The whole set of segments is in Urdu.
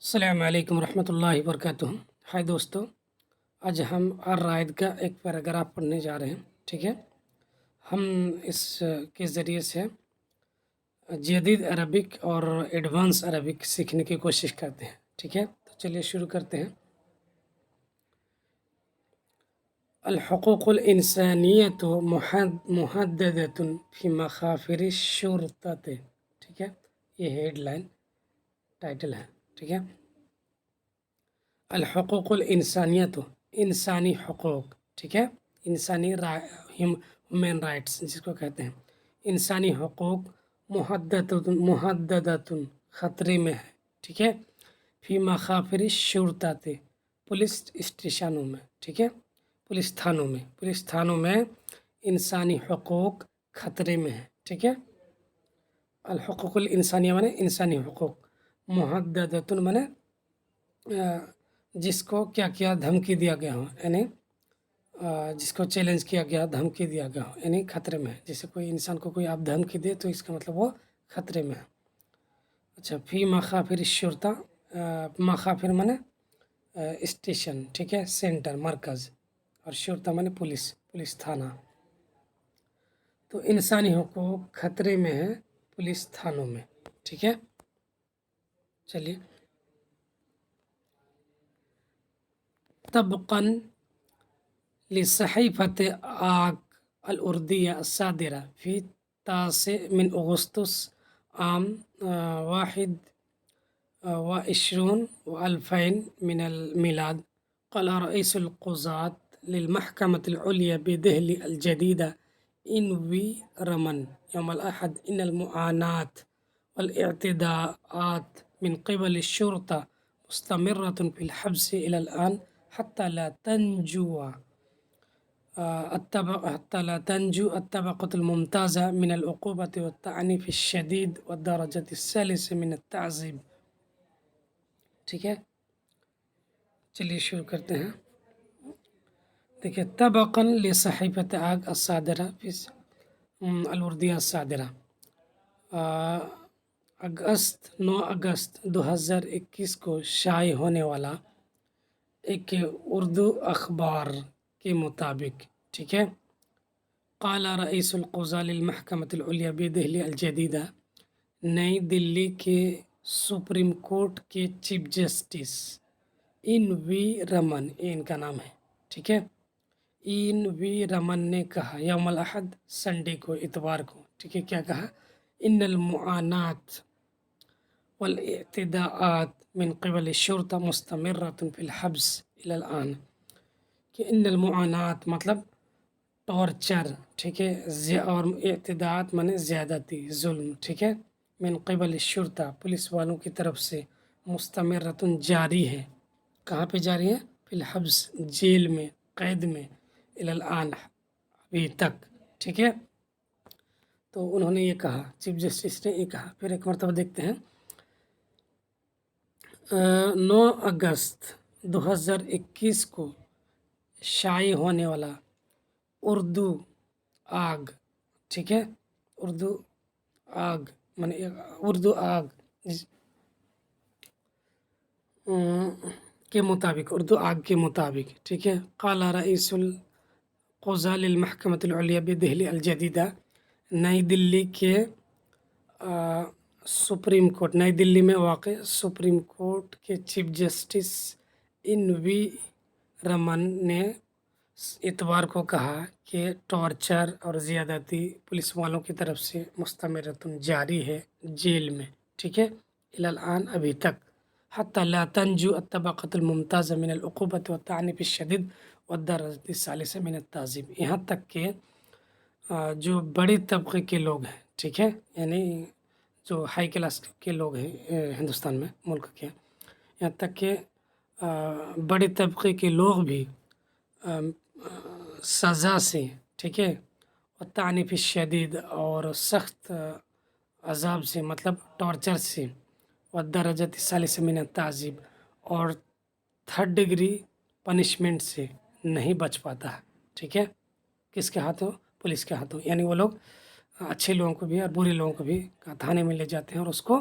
السلام علیکم ورحمۃ اللہ وبرکاتہ۔ ہائے دوستو، آج ہم الرائد کا ایک پیراگراف پڑھنے جا رہے ہیں۔ ٹھیک ہے، ہم اس کے ذریعے سے جدید عربک اور ایڈوانس عربک سیکھنے کی کوشش کرتے ہیں۔ ٹھیک ہے، تو چلیے شروع کرتے ہیں۔ الحقوق الانسانیت محددۃ فی مخافر الشرطۃ۔ ٹھیک ہے، یہ ہیڈ لائن ٹائٹل ہے۔ ٹھیک ہے، الحقوق الانسانیت، انسانی حقوق۔ ٹھیک ہے، انسانی ہیومن رائٹس جس کو کہتے ہیں، انسانی حقوق محددۃ خطرے میں ہے۔ ٹھیک ہے، فی مخافر الشرطۃ، پولیس اسٹیشنوں میں۔ ٹھیک ہے، پولیس تھانوں میں انسانی حقوق خطرے میں ہے۔ ٹھیک ہے، الحقوق الانسانیہ مانے انسانی حقوق، محددۃ مانے جس کو کیا دھمکی دیا گیا ہو، یعنی جس کو چیلنج کیا گیا، دھمکی دیا گیا ہو، یعنی خطرے میں ہے۔ جیسے کوئی انسان کو کوئی آپ دھمکی دے تو اس کا مطلب وہ خطرے میں ہے۔ اچھا، فی مخافر الشرطہ، مخافر مانے اسٹیشن، ٹھیک ہے، سینٹر، مرکز، اور شرطہ مانے پولیس تھانہ۔ تو انسانی حقوق خطرے میں ہے پولیس تھانوں میں۔ ٹھیک ہے، چلیے۔ طبقاً لصحيفة آگ الأردية الصادرة في 9 أغسطس عام 21/2000 من الميلاد، قال رئيس القضاة للمحكمة العليا بدهلي الجديدة إنوي رمن يوم الأحد إن المعاناة والاعتداءات من قبل الشرطة مستمرة في الحبس إلى الآن حتى لا تنجو الطبقة الممتازة من العقوبة والتعنيف الشديد والدرجة الثالثة من التعذيب۔ ٹھیک ہے، چلیے شروع کرتے ہیں۔ دیکھیے، طبقاً لصحيفة آگ الصادرة في الأردية الصادرة، 9 اگست 2021 کو شائع ہونے والا ایک اردو اخبار کے مطابق، ٹھیک ہے، قال رئیس القضاء للمحکمة العلیہ بدہلی الجدیدہ، نئی دلی کے سپریم کورٹ کے چیف جسٹس این وی رمن، یہ ان کا نام ہے، ٹھیک ہے، این وی رمن نے کہا، یوم الاحد، سنڈے کو، اتوار کو، ٹھیک ہے، کیا کہا؟ ان المعانات والاعتداءات من قبل الشرطہ مستمرۃ فی الحبس الی الآن، کہ ان المعانات مطلب ٹارچر، ٹھیک ہے، اور اعتداءات مانے زیادتی، ظلم، ٹھیک ہے، من قبل الشرطہ، پولیس والوں کی طرف سے، مستمرۃ جاری ہے، کہاں پہ جاری ہے؟ فی الحبس، جیل میں، قید میں، الی الآن، ابھی تک، ٹھیک ہے۔ تو انہوں نے یہ کہا، چیف جسٹس نے یہ کہا۔ پھر ایک مرتبہ دیکھتے ہیں، 9 اگست 2021 کو شائع ہونے والا اردو آگ، ٹھیک ہے، اردو آگ کے مطابق، ٹھیک ہے، قال رئیس القضاء للمحکمة العلیہ بدہلی الجدیدہ، نئی دلی کے سپریم کورٹ، نئی دلی میں واقع سپریم کورٹ کے چیف جسٹس این وی رمن نے اتوار کو کہا کہ ٹارچر اور زیادتی پولیس والوں کی طرف سے مستمرۃ جاری ہے، جیل میں، ٹھیک ہے، الی الآن، ابھی تک، حتی لا تنجو الطبقة الممتازة من العقوبة والتعنيف الشديد والدرجة الثالثة من التعذيب، یہاں تک کہ جو بڑے طبقے کے لوگ ہیں، ٹھیک ہے، یعنی جو ہائی کلاس کے لوگ ہیں ہندوستان میں، ملک کے، یہاں تک کہ بڑے طبقے کے لوگ بھی سزا سے، ٹھیک ہے، اور تعنیف شدید اور سخت عذاب سے، مطلب ٹارچر سے، اور درجۃ الثالثہ من التعذیب، اور 3rd ڈگری پنشمنٹ سے نہیں بچ پاتا ہے، ٹھیک ہے، کس کے ہاتھوں؟ پولیس کے ہاتھوں، یعنی وہ لوگ اچھے لوگوں کو بھی اور برے لوگوں کو بھی تھانے میں لے جاتے ہیں اور اس کو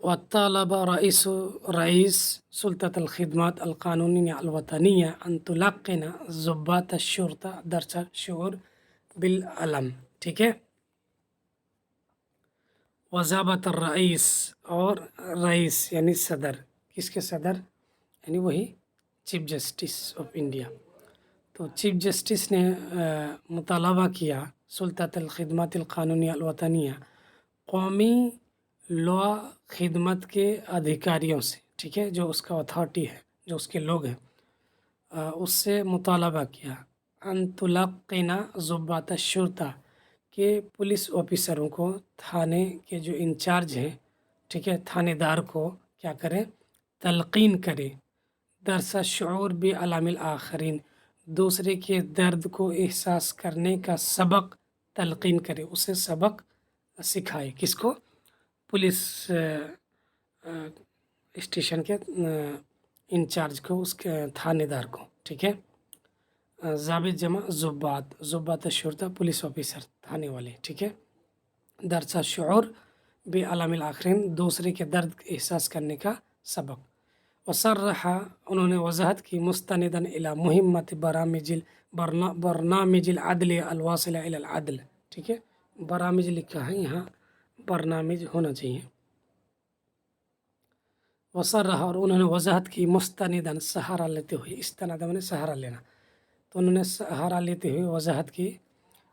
وطالب رئيس سلطة الخدمات القانونية الوطنية أن تلقن ضباط الشرطة درس الشعور بالألم. ٹھیک ہے. وضابط الرئیس اور رئیس یعنی صدر. کس کے صدر؟ یعنی وہی چیف جسٹس آف انڈیا. تو چیف جسٹس نے مطالبہ کیا سلطات الخدمات القانونیہ الوطنیہ قومی لا خدمت کے ادھیکاریوں سے، ٹھیک ہے، جو اس کا اتھارٹی ہے، جو اس کے لوگ ہیں، اس سے مطالبہ کیا ان تلقنا ضباط الشرطہ کہ پولیس آفیسروں کو، تھانے کے جو انچارج ہیں، ٹھیک ہے، تھانے دار کو کیا کرے؟ تلقین کرے درس شعور بعلام الآخرین، دوسرے کے درد کو احساس کرنے کا سبق تلقین کرے، اسے سبق سکھائے. کس کو؟ پولیس اسٹیشن کے انچارج کو، اس کے تھانے دار کو. ٹھیک ہے. ضابط جمع ضباط الشرطہ پولیس آفیسر، تھانے والے. ٹھیک ہے. درس شعور بعلام الآخرین، دوسرے کے درد احساس کرنے کا سبق. وصرح، انہوں نے وضاحت کی مستنداً الی مہمت برنامج العدل الواصلہ الی العدل. ٹھیک ہے. برامج لکھا ہے یہاں، برنامج ہونا چاہیے. وصرح، اور انہوں نے وضاحت کی مستنداً سہارا لیتے ہوئے، استناد میں نے سہارا لینا، تو انہوں نے سہارا لیتے ہوئے وضاحت کی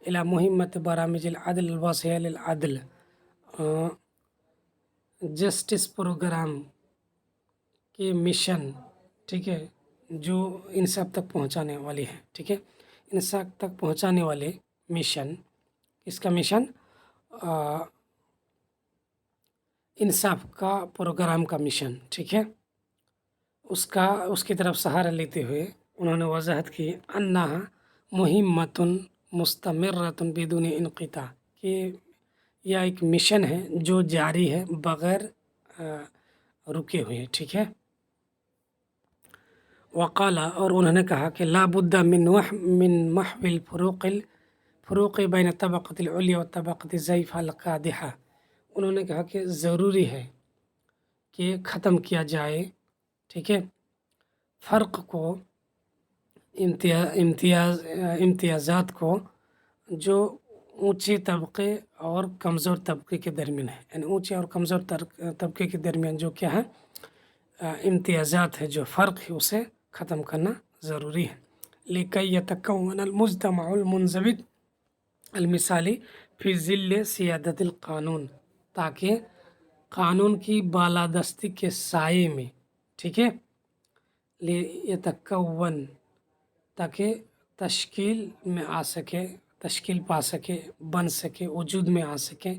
الی مہمت برامج العدل الواصلہ الی العدل، جسٹس پروگرام کے مشن، ٹھیک ہے، جو انصاف تک پہنچانے والی ہے. ٹھیک ہے. انصاف تک پہنچانے والے مشن. اس کا مشن انصاف کا پروگرام کا مشن. ٹھیک ہے. اس کی طرف سہارا لیتے ہوئے انہوں نے وضاحت کی انہا مہمۃ مستمرۃ بدون انقطاع، کہ یہ ایک مشن ہے جو جاری ہے بغیر رکے ہوئے. ٹھیک ہے. وقال، اور انہوں نے کہا کہ لا بد من محو الفروق بین الطبقۃ العلیٰ والطبقۃ الضعیفہ القادحہ. انہوں نے کہا کہ ضروری ہے کہ ختم کیا جائے، ٹھیک ہے، فرق کو، امتیازات کو جو اونچے طبقے اور کمزور طبقے کے درمیان ہے. یعنی اونچے اور کمزور طبقے کے درمیان جو کیا ہے، امتیازات ہے، جو فرق ہے، اسے ختم کرنا ضروری ہے. لکی یتکون المجتمع المنضبط المثالی فی ظل سیادت القانون، تاکہ قانون کی بالادستی کے سائے میں، ٹھیک ہے، یتکون، تاکہ تشکیل میں آ سکے، تشکیل پا سکے، بن سکے، وجود میں آ سکے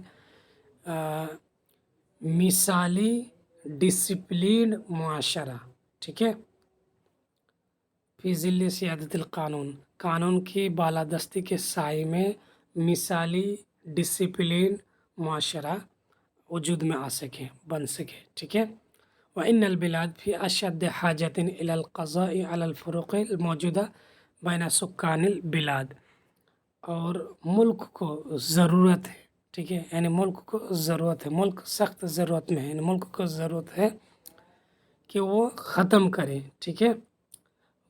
مثالی ڈسپلینڈ معاشرہ. ٹھیک ہے. فی ظل سیادت القانون، قانون کی بالادستی کے سائے میں مثالی ڈسپلین معاشرہ وجود میں آ سکے، بن سکے. ٹھیک ہے. وَإِنَّ الْبِلَادَ فِي أَشَدِّ حَاجَةٍ إِلَى الْقَضَاءِ عَلَى الْفُرُوقِ الْمَوْجُودَةِ بَيْنَ سُكَّانِ الْبِلَادِ، اور ملک کو ضرورت ہے، ٹھیک ہے، یعنی ملک کو ضرورت ہے، ملک سخت ضرورت میں ہے، یعنی ملک کو ضرورت ہے کہ وہ ختم کرے، ٹھیک ہے،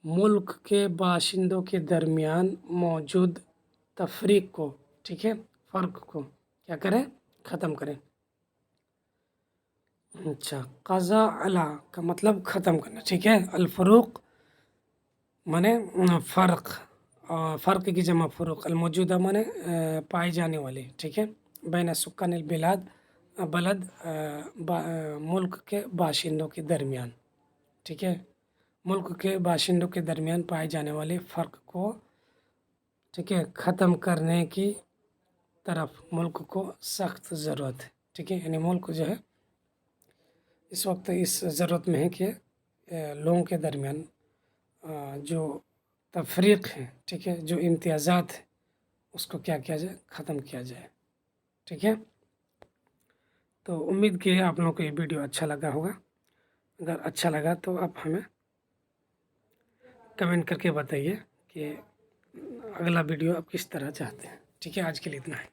ملک کے باشندوں کے درمیان موجود تفریق کو، ٹھیک ہے، فرق کو کیا کریں؟ ختم کریں. اچھا، قضا علی کا مطلب ختم کرنا، ٹھیک ہے. الفروق مانے فرق، فرق کی جمع فروق، الموجودہ مانے پائے جانے والے، ٹھیک ہے، بین سکان البلاد، ملک کے باشندوں کے درمیان، ٹھیک ہے، ملک کے باشندوں کے درمیان پائے جانے والے فرق کو، ٹھیک ہے، ختم کرنے کی طرف ملک کو سخت ضرورت ہے. ٹھیک ہے. یعنی ملک جو ہے اس وقت اس ضرورت میں ہے کہ لوگوں کے درمیان جو تفریق ہے، ٹھیک ہے، جو امتیازات ہیں، اس کو کیا کیا جائے؟ ختم کیا جائے. ٹھیک ہے. تو امید کی ہے آپ لوگوں کو یہ ویڈیو اچھا لگا ہوگا. اگر اچھا لگا تو آپ ہمیں کمنٹ کر کے بتائیے کہ اگلا ویڈیو آپ کس طرح چاہتے ہیں. ٹھیک ہے، آج کے لیے اتنا ہے.